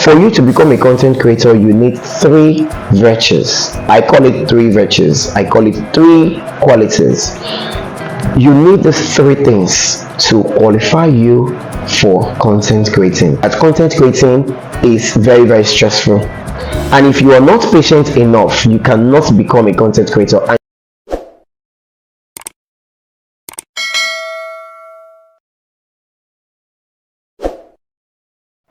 For you to become a content creator, you need three virtues. I call it three virtues. I call it three qualities. You need these three things to qualify you for content creating. As content creating is very, very stressful. And if you are not patient enough, you cannot become a content creator.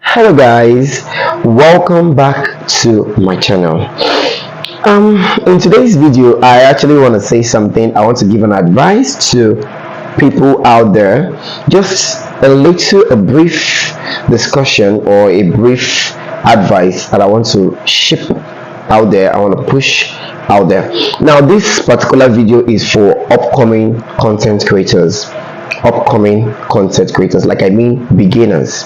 Hello guys, welcome back to my channel. In today's video, I actually want to say something. I want to give an advice to people out there. Just a brief discussion or a brief advice that I want to ship out there. I want to push out there. Now, this particular video is for upcoming content creators. Like I mean beginners.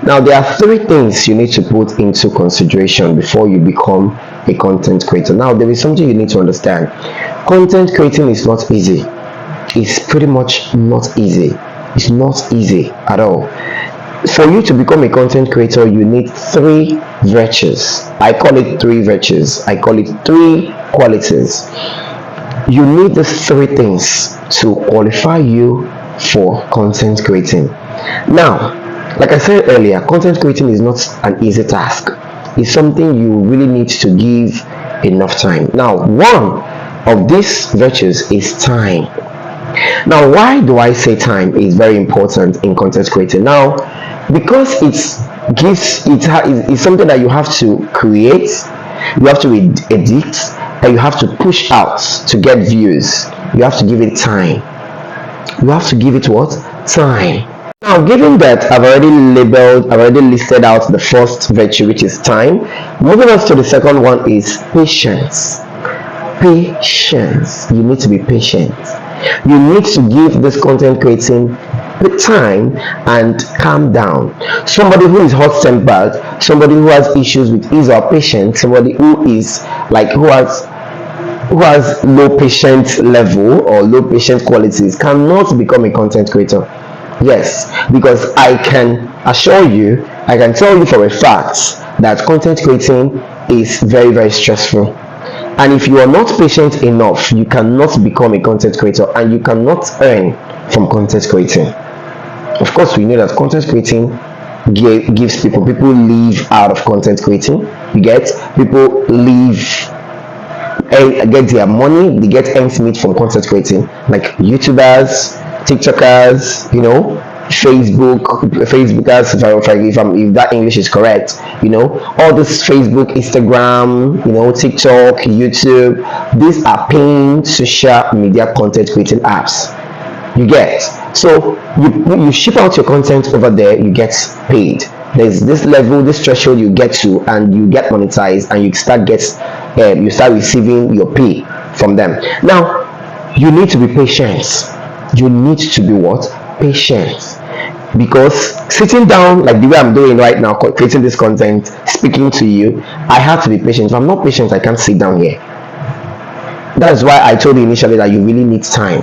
Now, there are three things you need to put into consideration before you become a content creator. Now, there is something you need to understand. Content creating is not easy. It's pretty much not easy. It's not easy at all. For you to become a content creator, you need three virtues. I call it three virtues. I call it three qualities. You need these three things to qualify you for content creating. Now, like I said earlier, content creating is not an easy task. It's something you really need to give enough time. Now, one of these virtues is time. Now, why do I say time is very important in content creating? Now, because it's something that you have to create, you have to edit, and you have to push out to get views. You have to give it time. You have to give it what? Time. Now, given that I've already listed out the first virtue, which is time, moving on to the second one is patience. Patience. You need to be patient. You need to give this content creating the time and calm down. Somebody who is hot-tempered, somebody who has issues with ease or patience, somebody who has low patient level or low patient qualities cannot become a content creator. Yes, because I can assure you, I can tell you for a fact that content creating is very, very stressful. And if you are not patient enough, you cannot become a content creator and you cannot earn from content creating. Of course, we know that content creating gives people live out of content creating. You get people get their money, they get ends meet from content creating, like YouTubers, TikTokers, Facebookers, if that English is correct, all this Facebook, Instagram, TikTok, YouTube, these are paying social media content creating apps. You get, so you ship out your content over there, you get paid. There's this level, this threshold you get to, and you get monetized, and you start receiving your pay from them. Now, you need to be patient. You need to be what? Patient. Because sitting down like the way I'm doing right now, creating this content, speaking to you, I have to be patient. If I'm not patient, I can't sit down here. That's why I told you initially that you really need time.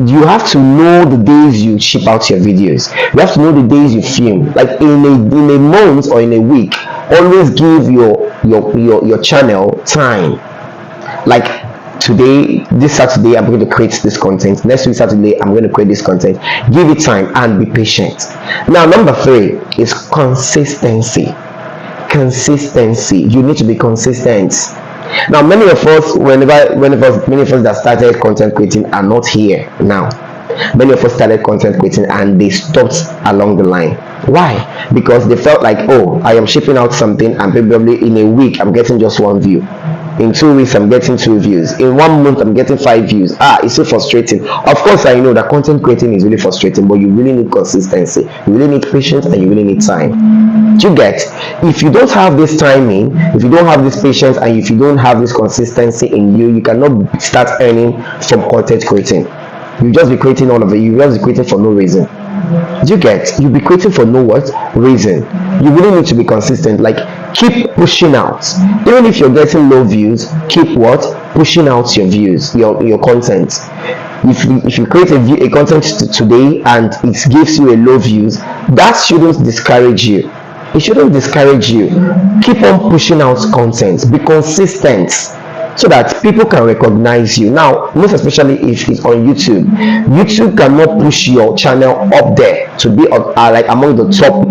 You have to know the days you ship out your videos. You have to know the days you film. Like in a month or in a week, always give your channel time. Like today, this Saturday, I'm going to create this content. Next week Saturday, I'm going to create this content. Give it time and be patient. Now, number three is consistency. Consistency. You need to be consistent. Now, many of us that started content creating are not here now. Many of us started content creating and they stopped along the line. Why? Because they felt like, oh, I am shipping out something and probably in a week I'm getting just one view. In 2 weeks I'm getting 2 views. In 1 month I'm getting 5 views. It's so frustrating. Of course, I know that content creating is really frustrating, but you really need consistency. You really need patience and you really need time. Do you get? If you don't have this timing, if you don't have this patience, and if you don't have this consistency in you, you cannot start earning from content creating. You just be creating all of it. You just be creating for no reason. Do you get? You'll be creating for no what reason. You really need to be consistent. Like, keep pushing out. Even if you're getting low views, keep what? Pushing out your views, your content. If you create a content today and it gives you a low views, that shouldn't discourage you. it shouldn't discourage you. Keep on pushing out content, be consistent, so that people can recognize you. Now, most especially if it's on YouTube, YouTube cannot push your channel up there to be like among the top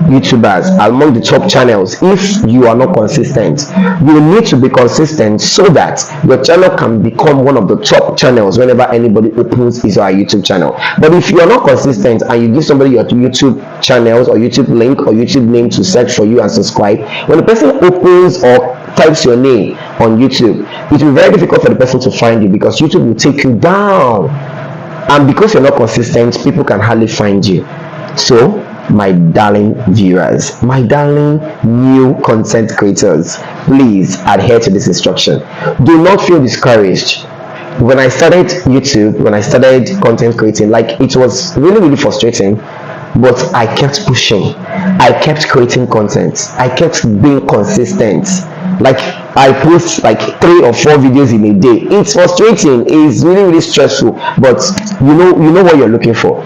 YouTubers, among the top channels, if you are not consistent. You need to be consistent so that your channel can become one of the top channels whenever anybody opens his or her YouTube channel. But if you are not consistent and you give somebody your YouTube channels or YouTube link or YouTube name to search for you and subscribe, when the person opens or types your name on YouTube, it will be very difficult for the person to find you, because YouTube will take you down, and because you're not consistent, people can hardly find you. So my darling viewers, my darling new content creators, please adhere to this instruction. Do not feel discouraged. When I started YouTube, when I started content creating, like, it was really frustrating, but I kept pushing, I kept creating content, I kept being consistent. Like, I post like 3 or 4 videos in a day. It's frustrating, it's really stressful, but you know what you're looking for.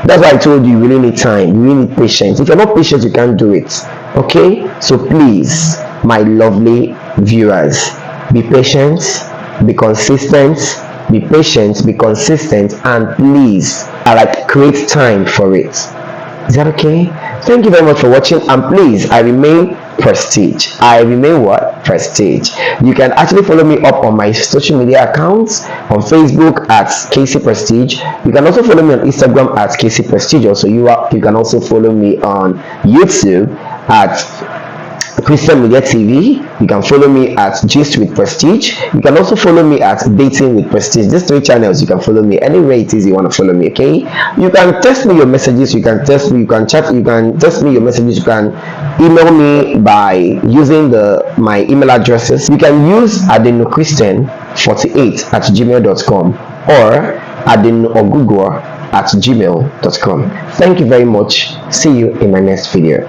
That's why I told you, you really need time, you really need patience. If you're not patient, you can't do it. Okay, so please, my lovely viewers, be patient, be consistent, be patient, be consistent, and please, create time for it. Is that okay? Thank you very much for watching, and please, I remain Prestige. I remain what? Prestige. You can actually follow me up on my social media accounts on Facebook at KC Prestige. You can also follow me on Instagram at KC Prestige. Also, you can also follow me on YouTube at Christian Media TV. You can follow me at Gist with Prestige. You can also follow me at Dating with Prestige. These 3 channels, you can follow me anywhere it is you want to follow me. Okay, you can text me your messages, you can text me, you can chat, you can text me your messages, you can email me by using my email addresses. You can use adenochristien48@gmail.com or adenoogugu@gmail.com. Thank you very much. See you in my next video.